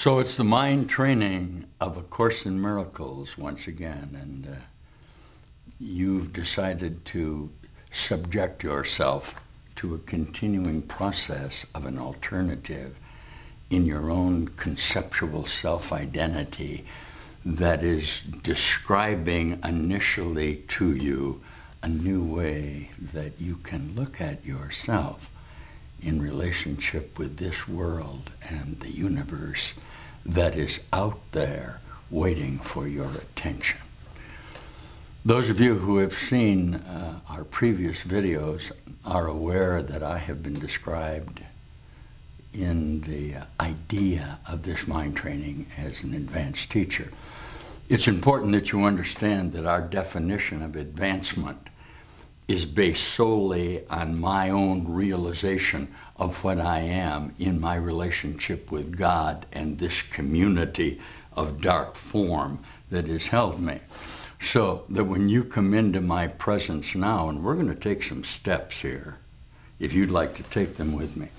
So it's the mind training of A Course in Miracles once again, and you've decided to subject yourself to a continuing process of an alternative in your own conceptual self-identity that is describing initially to you a new way that you can look at yourself in relationship with this world and the universe that is out there waiting for your attention. Those of you who have seen our previous videos are aware that I have been described in the idea of this mind training as an advanced teacher. It's important that you understand that our definition of advancement is based solely on my own realization of what I am in my relationship with God and this community of dark form that has held me. So that when you come into my presence now, and we're going to take some steps here, if you'd like to take them with me,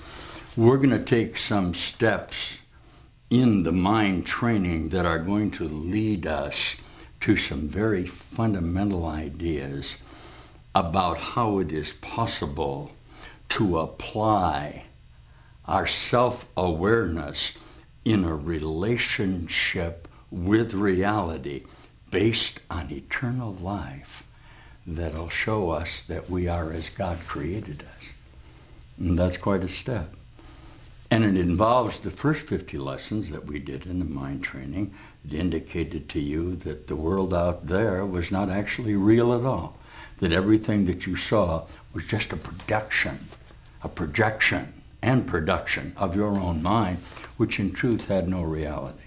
we're going to take some steps in the mind training that are going to lead us to some very fundamental ideas about how it is possible to apply our self-awareness in a relationship with reality based on eternal life that'll show us that we are as God created us. And that's quite a step. And it involves the first 50 lessons that we did in the mind training. It indicated to you that the world out there was not actually real at all, that everything that you saw was just a projection and production of your own mind, which in truth had no reality.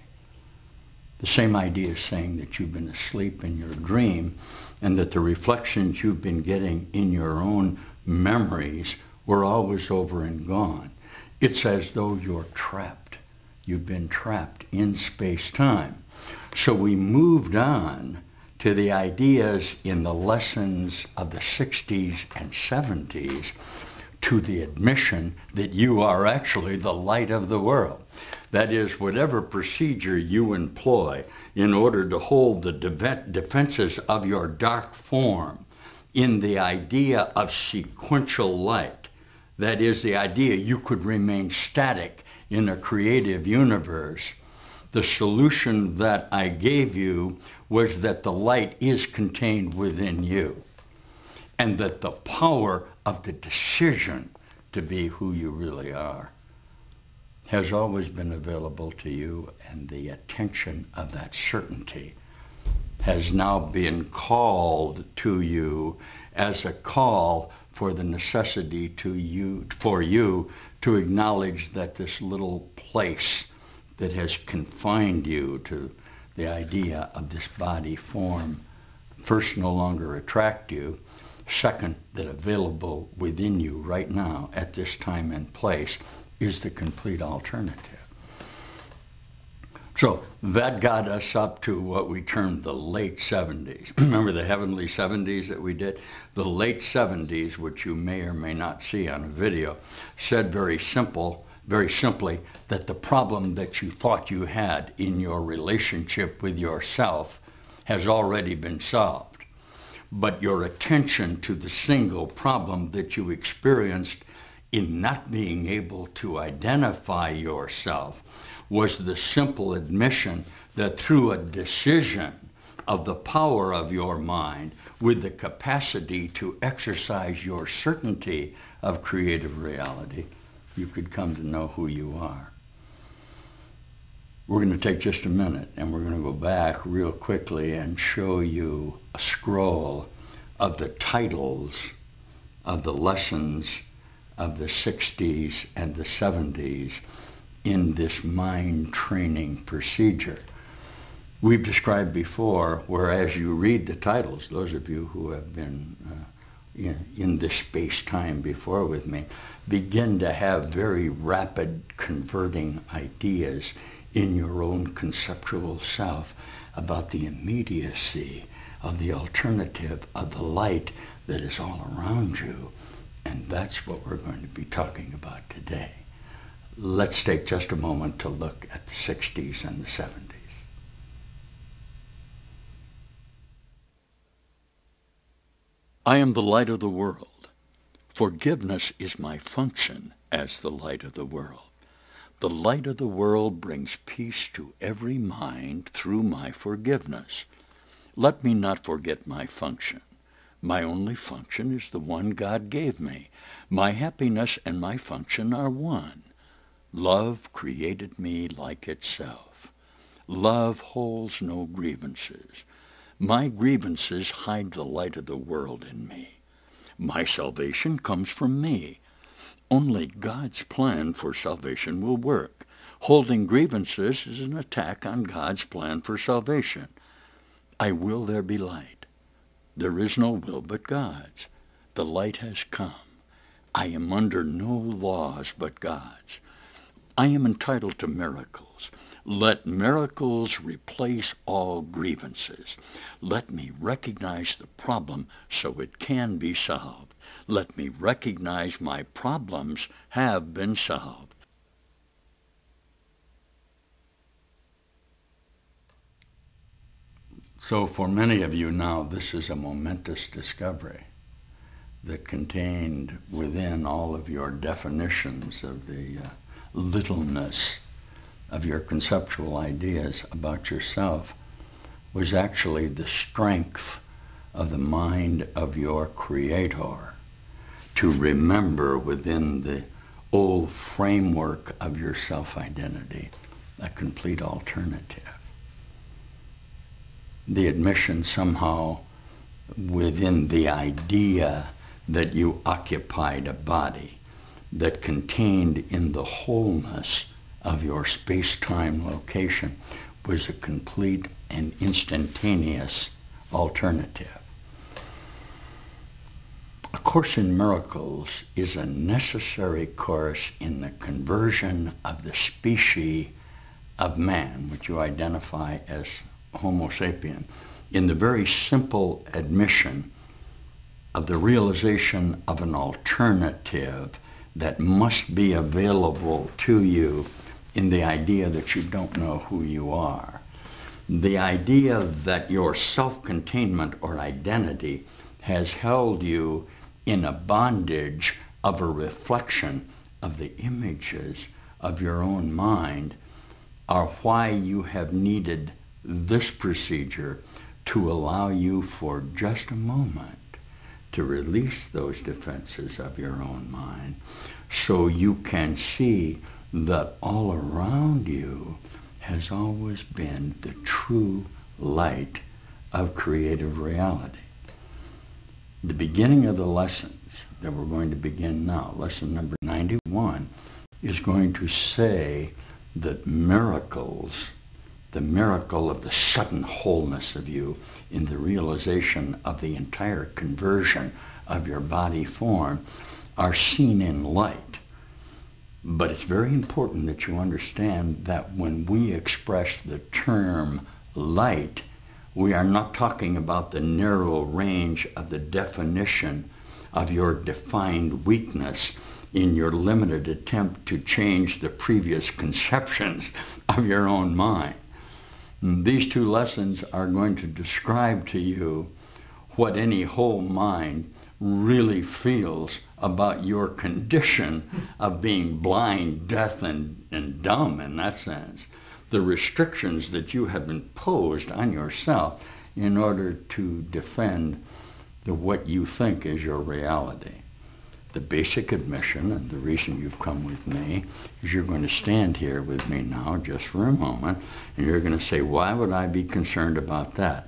The same idea is saying that you've been asleep in your dream and that the reflections you've been getting in your own memories were always over and gone. It's as though you're trapped. You've been trapped in space-time. So we moved on to the ideas in the lessons of the 60s and 70s to the admission that you are actually the light of the world. That is, whatever procedure you employ in order to hold the defenses of your dark form in the idea of sequential light, that is, the idea you could remain static in a creative universe, the solution that I gave you was that the light is contained within you and that the power of the decision to be who you really are has always been available to you, and the attention of that certainty has now been called to you as a call for the necessity for you to acknowledge that this little place that has confined you to the idea of this body form, first, no longer attract you, second, that available within you right now at this time and place is the complete alternative. So that got us up to what we termed the late 70s. Remember the heavenly 70s that we did? The late 70s, which you may or may not see on a video, said very simply that the problem that you thought you had in your relationship with yourself has already been solved. But your attention to the single problem that you experienced in not being able to identify yourself was the simple admission that through a decision of the power of your mind with the capacity to exercise your certainty of creative reality, you could come to know who you are. We're going to take just a minute and we're going to go back real quickly and show you a scroll of the titles of the lessons of the 60s and the 70s in this mind training procedure. We've described before, whereas you read the titles, those of you who have been in this space-time before with me, begin to have very rapid converting ideas in your own conceptual self about the immediacy of the alternative of the light that is all around you. And that's what we're going to be talking about today. let's take just a moment to look at the 60s and the 70s. I am the light of the world. Forgiveness is my function as the light of the world. The light of the world brings peace to every mind through my forgiveness. Let me not forget my function. My only function is the one God gave me. My happiness and my function are one. Love created me like itself. Love holds no grievances. My grievances hide the light of the world in me. My salvation comes from me. Only God's plan for salvation will work. Holding grievances is an attack on God's plan for salvation. I will there be light. There is no will but God's. The light has come. I am under no laws but God's. I am entitled to miracles. Let miracles replace all grievances. Let me recognize the problem so it can be solved. Let me recognize my problems have been solved. So for many of you now, this is a momentous discovery that contained within all of your definitions of the littleness of your conceptual ideas about yourself was actually the strength of the mind of your Creator to remember within the old framework of your self-identity a complete alternative. The admission somehow within the idea that you occupied a body that contained in the wholeness of your space-time location was a complete and instantaneous alternative. A Course in Miracles is a necessary course in the conversion of the species of man, which you identify as Homo sapien, in the very simple admission of the realization of an alternative that must be available to you in the idea that you don't know who you are. The idea that your self-containment or identity has held you in a bondage of a reflection of the images of your own mind are why you have needed this procedure to allow you for just a moment to release those defenses of your own mind so you can see that all around you has always been the true light of creative reality. The beginning of the lessons that we're going to begin now, lesson number 91, is going to say that miracles, the miracle of the sudden wholeness of you in the realization of the entire conversion of your body form, are seen in light. But it's very important that you understand that when we express the term light, we are not talking about the narrow range of the definition of your defined weakness in your limited attempt to change the previous conceptions of your own mind. These two lessons are going to describe to you what any whole mind really feels about your condition of being blind, deaf, and dumb in that sense. The restrictions that you have imposed on yourself in order to defend what you think is your reality. The basic admission, and the reason you've come with me, is you're going to stand here with me now just for a moment, and you're going to say, why would I be concerned about that?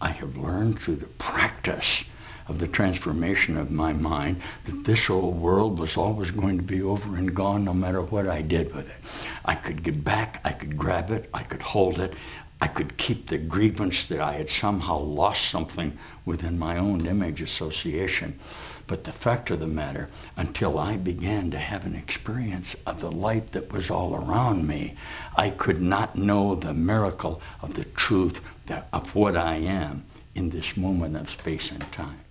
I have learned through the practice of the transformation of my mind that this old world was always going to be over and gone no matter what I did with it. I could get back, I could grab it, I could hold it, I could keep the grievance that I had somehow lost something within my own image association. But the fact of the matter, until I began to have an experience of the light that was all around me, I could not know the miracle of the truth of what I am in this moment of space and time.